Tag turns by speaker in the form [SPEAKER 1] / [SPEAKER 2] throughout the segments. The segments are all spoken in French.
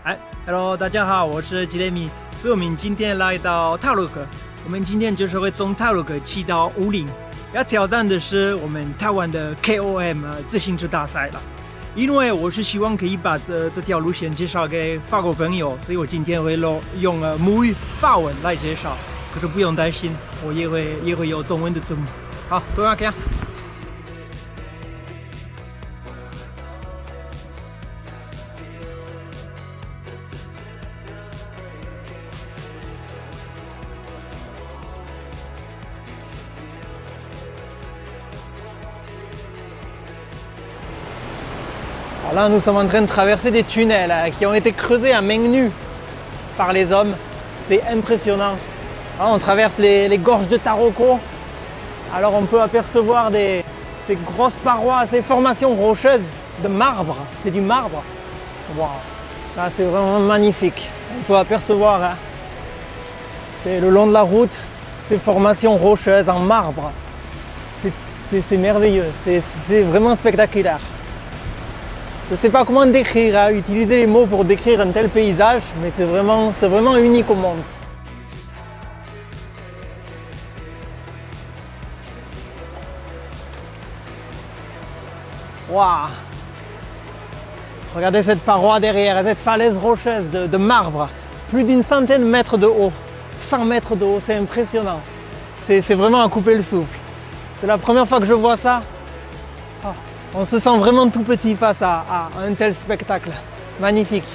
[SPEAKER 1] 哎，Hello， 大家好，我是吉雷米，所以我们今天来到塔鲁克，我们今天就是会从塔鲁克骑到武陵，要挑战的是我们台湾的 KOM 自行车大赛了。因为我是希望可以把这条路线介绍给法国朋友，所以我今天会用母语法文来介绍，可是不用担心，我也会有中文的字幕。好，多少看。Là, nous sommes en train de traverser des tunnels qui ont été creusés à main nue par les hommes. C'est impressionnant. Là, on traverse les gorges de Taroko. Alors on peut apercevoir ces grosses parois, ces formations rocheuses de marbre. C'est du marbre. Wow. Là, c'est vraiment magnifique. On peut apercevoir le long de la route ces formations rocheuses en marbre. C'est merveilleux. C'est vraiment spectaculaire. Je ne sais pas comment décrire, utiliser les mots pour décrire un tel paysage, mais c'est vraiment unique au monde. Waouh! Regardez cette paroi derrière, cette falaise rocheuse de marbre, plus d'une centaine de mètres de haut, 100 mètres de haut, c'est impressionnant. C'est vraiment à couper le souffle. C'est la première fois que je vois ça. Oh. On se sent vraiment tout petit face à un tel spectacle. Magnifique.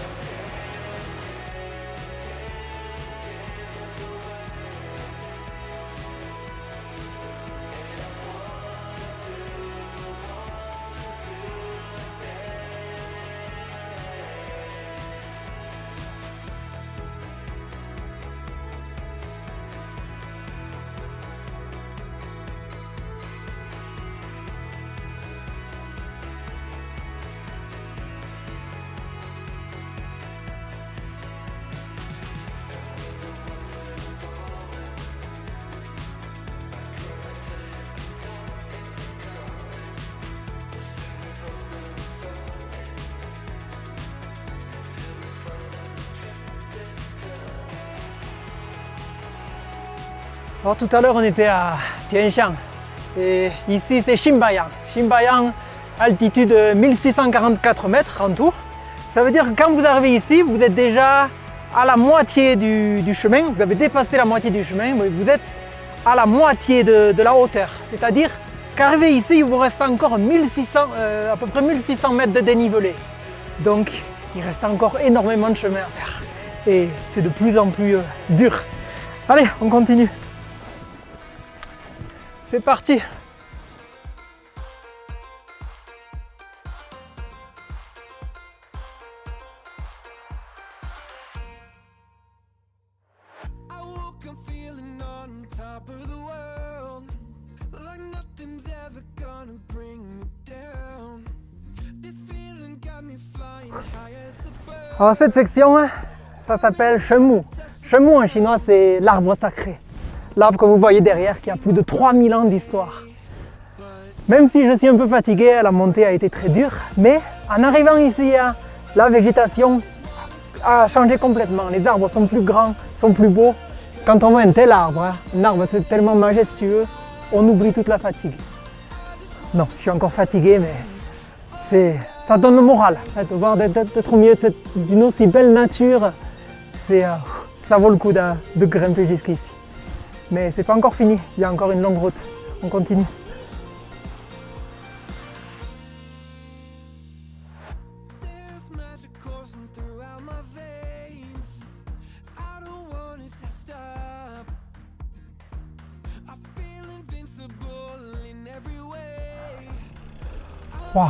[SPEAKER 1] Alors tout à l'heure on était à Tianshan et ici c'est Chimbayang. Chimbayang, altitude 1644 mètres en tout. Ça veut dire que quand vous arrivez ici, vous êtes déjà à la moitié du chemin, vous avez dépassé la moitié du chemin, mais vous êtes à la moitié de la hauteur. C'est-à-dire qu'arrivé ici, il vous reste encore à peu près 1600 mètres de dénivelé. Donc il reste encore énormément de chemin à faire et c'est de plus en plus dur. Allez, on continue. C'est parti! Alors cette section, ça s'appelle Shenmu. Shenmu en chinois c'est l'arbre sacré. L'arbre que vous voyez derrière qui a plus de 3000 ans d'histoire. Même si je suis un peu fatigué, la montée a été très dure, mais en arrivant ici, la végétation a changé complètement. Les arbres sont plus grands, sont plus beaux. Quand on voit un tel arbre, un arbre tellement majestueux, on oublie toute la fatigue. Non, je suis encore fatigué, mais ça donne le moral. De voir d'être au milieu d'une aussi belle nature, ça vaut le coup de grimper jusqu'ici. Mais c'est pas encore fini, il y a encore une longue route. On continue. Wow.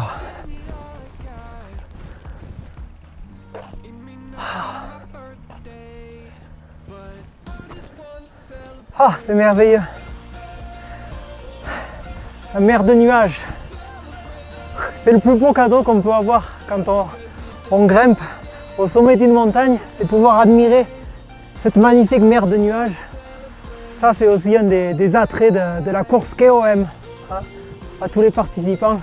[SPEAKER 1] Ah, c'est merveilleux. La mer de nuages. C'est le plus beau cadeau qu'on peut avoir quand on grimpe au sommet d'une montagne, c'est pouvoir admirer cette magnifique mer de nuages. Ça, c'est aussi un des attraits de la course KOM, hein, à tous les participants.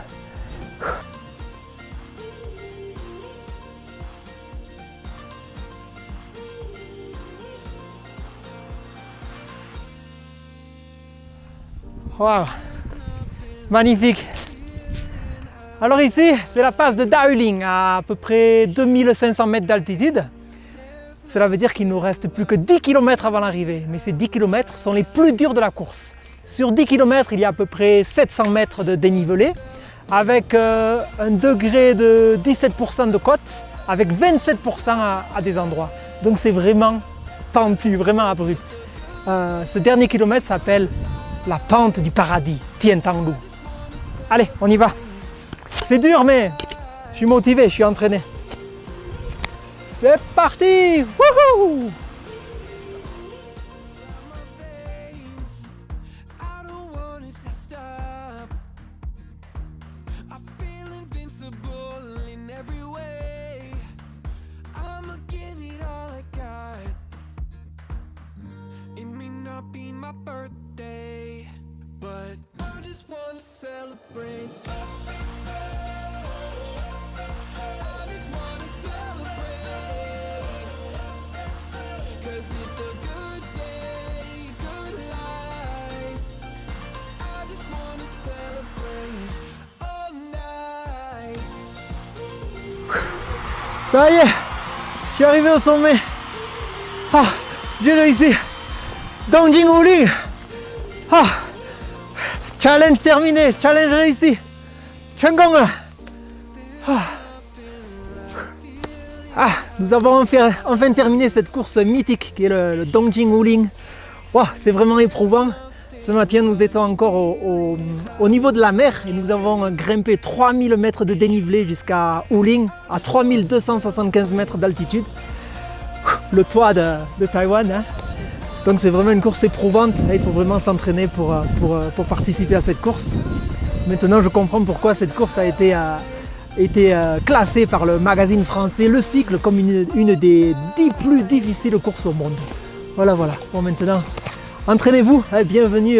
[SPEAKER 1] Waouh, magnifique. Alors ici, c'est la passe de Dahuling, à peu près 2500 mètres d'altitude. Cela veut dire qu'il nous reste plus que 10 km avant l'arrivée. Mais ces 10 km sont les plus durs de la course. Sur 10 km, il y a à peu près 700 mètres de dénivelé, avec un degré de 17% de côte, avec 27% à des endroits. Donc c'est vraiment pentu, vraiment abrupt. Ce dernier kilomètre s'appelle la pente du paradis, Tien Thanh Lu. Allez, on y va. C'est dur, mais je suis motivé, je suis entraîné. C'est parti! Wouhou! Ça y est, je suis arrivé au sommet. Ah, j'ai réussi. Dongjing Wuling. Ah, challenge terminé, challenge réussi. Chengong. Nous avons enfin terminé cette course mythique qui est le Dongjing Wuling. Wow, c'est vraiment éprouvant. Ce matin, nous étions encore au niveau de la mer et nous avons grimpé 3000 mètres de dénivelé jusqu'à Wuling, à 3275 mètres d'altitude. Le toit de Taïwan. Hein. Donc c'est vraiment une course éprouvante. Il faut vraiment s'entraîner pour participer à cette course. Maintenant, je comprends pourquoi cette course a été classée par le magazine français Le Cycle comme une des 10 plus difficiles courses au monde. Voilà. Bon, maintenant, entraînez-vous. Bienvenue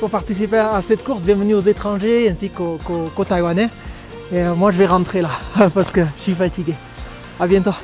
[SPEAKER 1] pour participer à cette course. Bienvenue aux étrangers ainsi qu'aux Taïwanais. Et moi, je vais rentrer là parce que je suis fatigué. À bientôt.